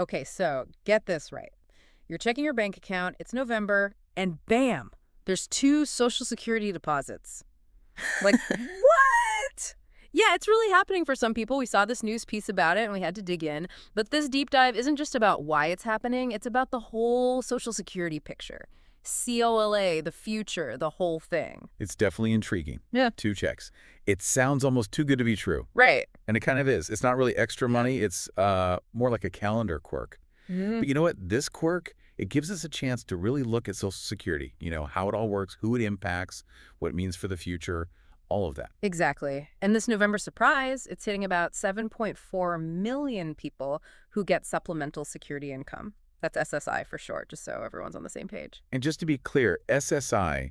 Okay, so get this right. You're checking your bank account, it's November, and bam, there's two Social Security deposits. Like, what? Yeah, it's really happening for some people. We saw this news piece about it and we had to dig in. But this deep dive isn't just about why it's happening, it's about the whole Social Security picture. COLA, the future, the whole thing. It's definitely intriguing. Yeah. Two checks. It sounds almost too good to be true. Right. And it kind of is. It's not really extra money. It's more like a calendar quirk. Mhm. But you know what? This quirk, it gives us a chance to really look at Social Security, how it all works, who it impacts, what it means for the future, all of that. Exactly. And this November surprise, it's hitting about 7.4 million people who get supplemental security income. That's SSI for short, just so everyone's on the same page. And just to be clear, SSI,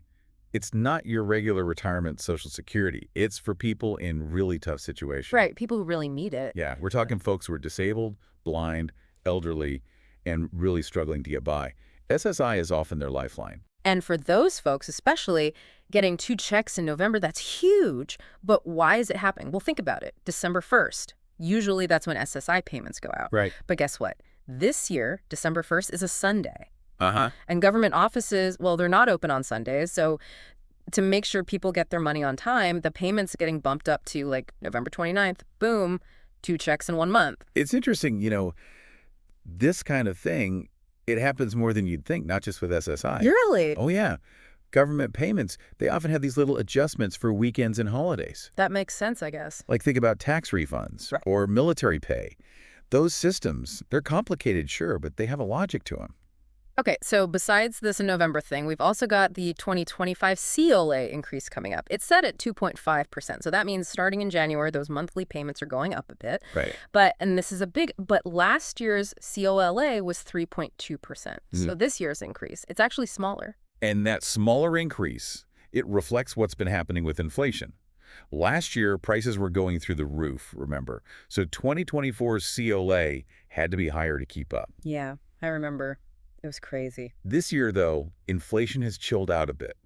it's not your regular retirement Social Security. It's for people in really tough situations. Right, people who really need it. Yeah, we're talking folks who are disabled, blind, elderly, and really struggling to get by. SSI is often their lifeline. And for those folks, especially, getting two checks in November, that's huge. But why is it happening? Well, think about it. December 1st. Usually that's when SSI payments go out. Right. But guess what? This year, December 1st is a Sunday. Uh-huh. And government offices, well, they're not open on Sundays. So to make sure people get their money on time, the payments getting bumped up to like November 29th. Boom, two checks in 1 month. It's interesting, this kind of thing, it happens more than you'd think, not just with SSI. Really? Oh, yeah. Government payments, they often have these little adjustments for weekends and holidays. That makes sense, I guess. Like think about tax refunds Right. or military pay. Those systems, they're complicated, sure, but they have a logic to them. Okay, so besides this November thing, we've also got the 2025 COLA increase coming up. It's set at 2.5%. So that means starting in January, those monthly payments are going up a bit. Right. And this is but last year's COLA was 3.2%. So this year's increase, it's actually smaller. And that smaller increase, it reflects what's been happening with inflation. Last year, prices were going through the roof, remember? So 2024's COLA had to be higher to keep up. Yeah, I remember. It was crazy. This year, though, inflation has chilled out a bit.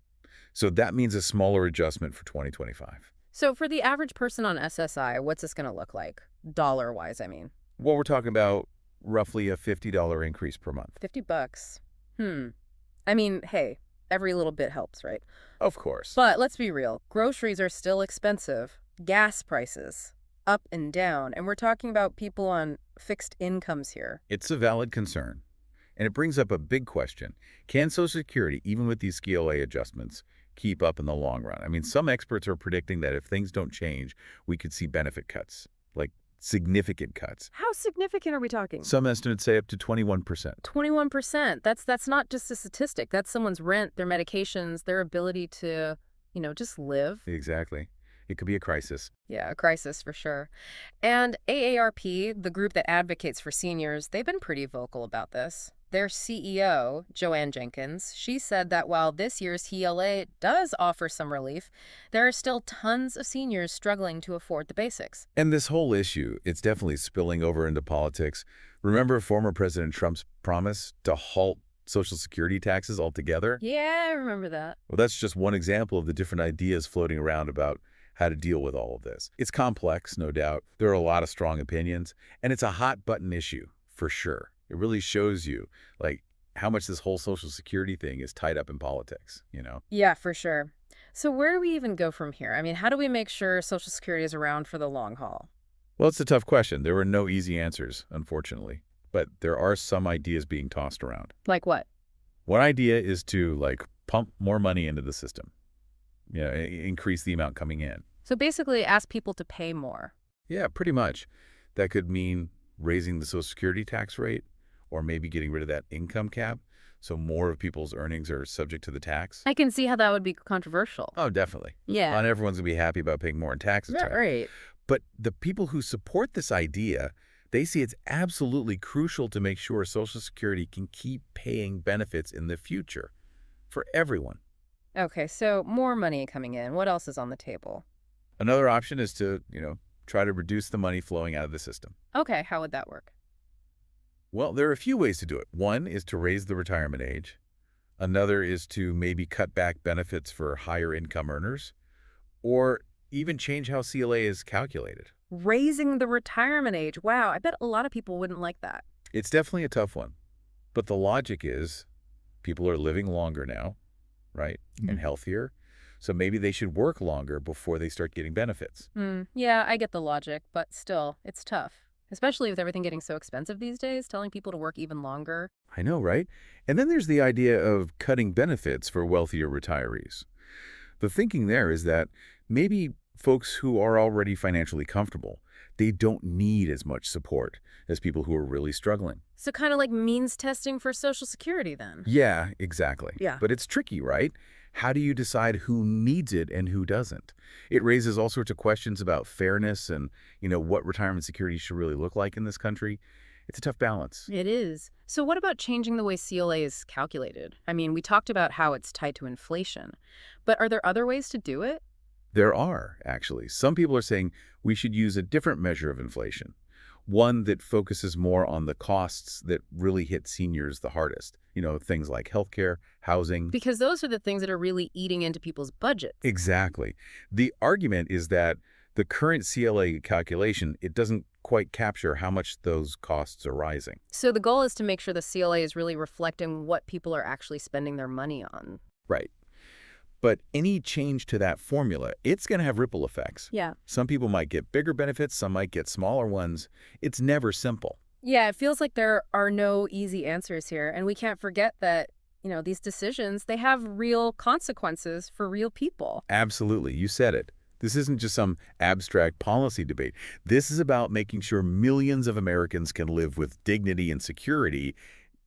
So that means a smaller adjustment for 2025. So for the average person on SSI, what's this going to look like? Dollar-wise, I mean. Well, we're talking about roughly a $50 increase per month. $50. I mean, hey, every little bit helps, right? Of course. But let's be real. Groceries are still expensive. Gas prices, up and down. And we're talking about people on fixed incomes here. It's a valid concern. And it brings up a big question. Can Social Security, even with these COLA adjustments, keep up in the long run? I mean, some experts are predicting that if things don't change, we could see benefit cuts, like significant cuts. How significant are we talking? Some estimates say up to 21%. 21%. That's not just a statistic. That's someone's rent, their medications, their ability to, just live. Exactly. It could be a crisis. Yeah, a crisis for sure. And AARP, the group that advocates for seniors, they've been pretty vocal about this. Their CEO, Joanne Jenkins, she said that while this year's CLA does offer some relief, there are still tons of seniors struggling to afford the basics. And this whole issue, it's definitely spilling over into politics. Remember former President Trump's promise to halt Social Security taxes altogether? Yeah, I remember that. Well, that's just one example of the different ideas floating around about how to deal with all of this. It's complex, no doubt. There are a lot of strong opinions, and it's a hot-button issue, for sure. It really shows you, how much this whole Social Security thing is tied up in politics, Yeah, for sure. So where do we even go from here? I mean, how do we make sure Social Security is around for the long haul? Well, it's a tough question. There were no easy answers, unfortunately. But there are some ideas being tossed around. Like what? One idea is to, pump more money into the system. Increase the amount coming in. So basically ask people to pay more. Yeah, pretty much. That could mean raising the Social Security tax rate or maybe getting rid of that income cap so more of people's earnings are subject to the tax. I can see how that would be controversial. Oh, definitely. Yeah. Not everyone's going to be happy about paying more in taxes. Right. But the people who support this idea, they see it's absolutely crucial to make sure Social Security can keep paying benefits in the future for everyone. Okay, so more money coming in. What else is on the table? Another option is to, try to reduce the money flowing out of the system. Okay, how would that work? Well, there are a few ways to do it. One is to raise the retirement age. Another is to maybe cut back benefits for higher income earners, or even change how CLA is calculated. Raising the retirement age. Wow, I bet a lot of people wouldn't like that. It's definitely a tough one. But the logic is people are living longer now, right? And healthier. So maybe they should work longer before they start getting benefits. Yeah, I get the logic, but still, it's tough. Especially with everything getting so expensive these days, telling people to work even longer. I know, right? And then there's the idea of cutting benefits for wealthier retirees. The thinking there is that maybe folks who are already financially comfortable, they don't need as much support as people who are really struggling. So kind of like means testing for Social Security then. Yeah, exactly. Yeah. But it's tricky, right? How do you decide who needs it and who doesn't? It raises all sorts of questions about fairness and, what retirement security should really look like in this country. It's a tough balance. It is. So what about changing the way CLA is calculated? I mean, we talked about how it's tied to inflation, but are there other ways to do it? There are, actually. Some people are saying we should use a different measure of inflation, one that focuses more on the costs that really hit seniors the hardest. Things like healthcare, housing. Because those are the things that are really eating into people's budgets. Exactly. The argument is that the current CLA calculation, it doesn't quite capture how much those costs are rising. So the goal is to make sure the CLA is really reflecting what people are actually spending their money on. Right. But any change to that formula, it's going to have ripple effects. Yeah. Some people might get bigger benefits, some might get smaller ones. It's never simple. Yeah, it feels like there are no easy answers here. And we can't forget that, these decisions, they have real consequences for real people. Absolutely. You said it. This isn't just some abstract policy debate. This is about making sure millions of Americans can live with dignity and security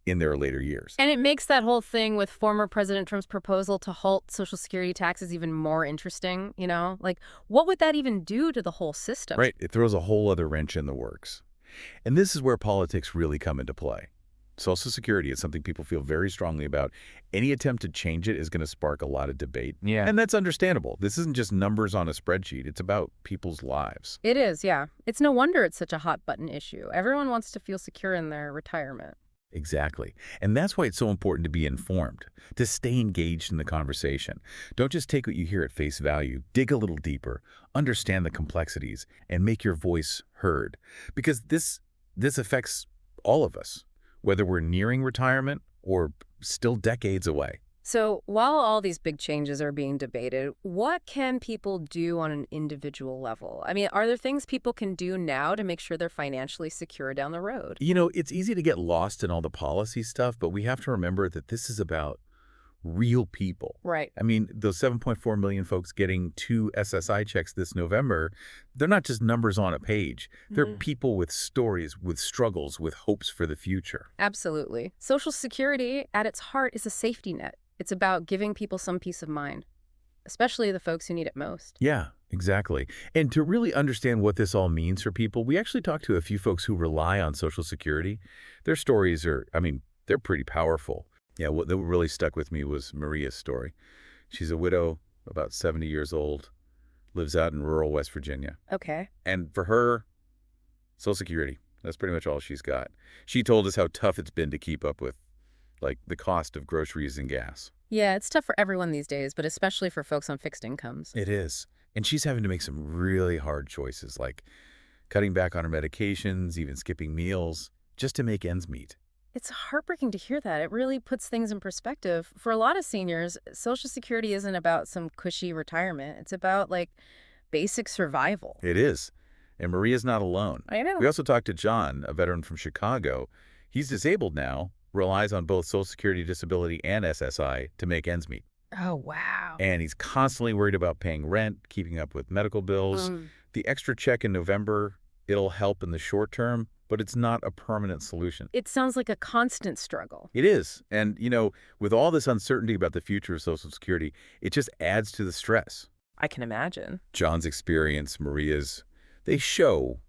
in their later years. And it makes that whole thing with former President Trump's proposal to halt Social Security taxes even more interesting, Like, what would that even do to the whole system? Right. It throws a whole other wrench in the works. And this is where politics really come into play. Social Security is something people feel very strongly about. Any attempt to change it is going to spark a lot of debate. Yeah. And that's understandable. This isn't just numbers on a spreadsheet. It's about people's lives. It is, yeah. It's no wonder it's such a hot-button issue. Everyone wants to feel secure in their retirement. Exactly. And that's why it's so important to be informed, to stay engaged in the conversation. Don't just take what you hear at face value. Dig a little deeper, understand the complexities, and make your voice heard. Because this affects all of us, whether we're nearing retirement or still decades away. So while all these big changes are being debated, what can people do on an individual level? I mean, are there things people can do now to make sure they're financially secure down the road? It's easy to get lost in all the policy stuff, but we have to remember that this is about real people. Right. I mean, those 7.4 million folks getting 2 SSI checks this November, they're not just numbers on a page. They're people with stories, with struggles, with hopes for the future. Absolutely. Social Security, at its heart, is a safety net. It's about giving people some peace of mind, especially the folks who need it most. Yeah, exactly. And to really understand what this all means for people, we actually talked to a few folks who rely on Social Security. Their stories they're pretty powerful. Yeah, what really stuck with me was Maria's story. She's a widow, about 70 years old, lives out in rural West Virginia. Okay. And for her, Social Security, that's pretty much all she's got. She told us how tough it's been to keep up with, the cost of groceries and gas. Yeah, it's tough for everyone these days, but especially for folks on fixed incomes. It is. And she's having to make some really hard choices, like cutting back on her medications, even skipping meals, just to make ends meet. It's heartbreaking to hear that. It really puts things in perspective. For a lot of seniors, Social Security isn't about some cushy retirement. It's about, basic survival. It is. And Maria's not alone. I know. We also talked to John, a veteran from Chicago. He's disabled now, relies on both Social Security disability and SSI to make ends meet. Oh, wow. And he's constantly worried about paying rent, keeping up with medical bills. The extra check in November, it'll help in the short term, but it's not a permanent solution. It sounds like a constant struggle. It is. And, with all this uncertainty about the future of Social Security, it just adds to the stress. I can imagine. John's experience, Maria's, they show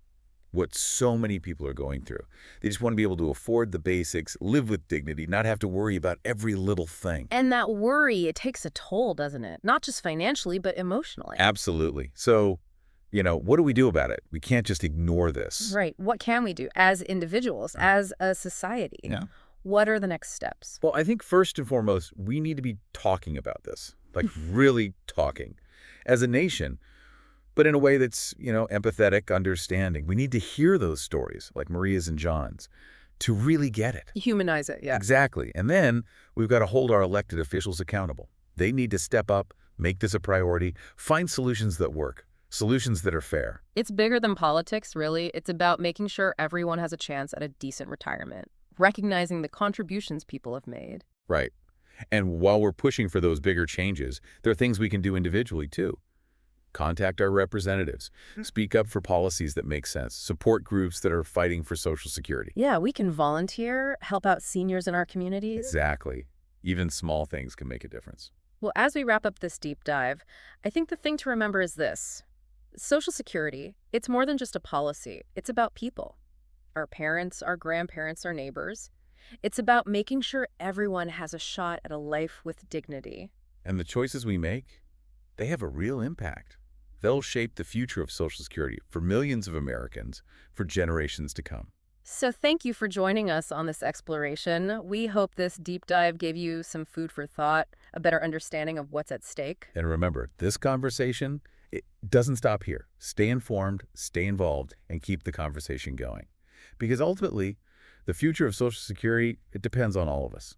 what so many people are going through. They just want to be able to afford the basics, live with dignity, not have to worry about every little thing. And that worry, it takes a toll, doesn't it? Not just financially, but emotionally. Absolutely. So, what do we do about it? We can't just ignore this. Right. What can we do as individuals, as a society? Yeah. What are the next steps? Well, I think first and foremost, we need to be talking about this, really talking as a nation, but in a way that's, empathetic, understanding. We need to hear those stories like Maria's and John's. to really get it. Humanize it, yeah. Exactly. And then we've got to hold our elected officials accountable. They need to step up, make this a priority, find solutions that work, solutions that are fair. It's bigger than politics, really. It's about making sure everyone has a chance at a decent retirement, recognizing the contributions people have made. Right. And while we're pushing for those bigger changes, there are things we can do individually, too. Contact our representatives. Speak up for policies that make sense. Support groups that are fighting for Social Security. Yeah, we can volunteer, help out seniors in our communities. Exactly. Even small things can make a difference. Well, as we wrap up this deep dive, I think the thing to remember is this. Social Security, it's more than just a policy. It's about people. Our parents, our grandparents, our neighbors. It's about making sure everyone has a shot at a life with dignity. And the choices we make, they have a real impact. They'll shape the future of Social Security for millions of Americans for generations to come. So thank you for joining us on this exploration. We hope this deep dive gave you some food for thought, a better understanding of what's at stake. And remember, this conversation, it doesn't stop here. Stay informed, stay involved, and keep the conversation going. Because ultimately, the future of Social Security, it depends on all of us.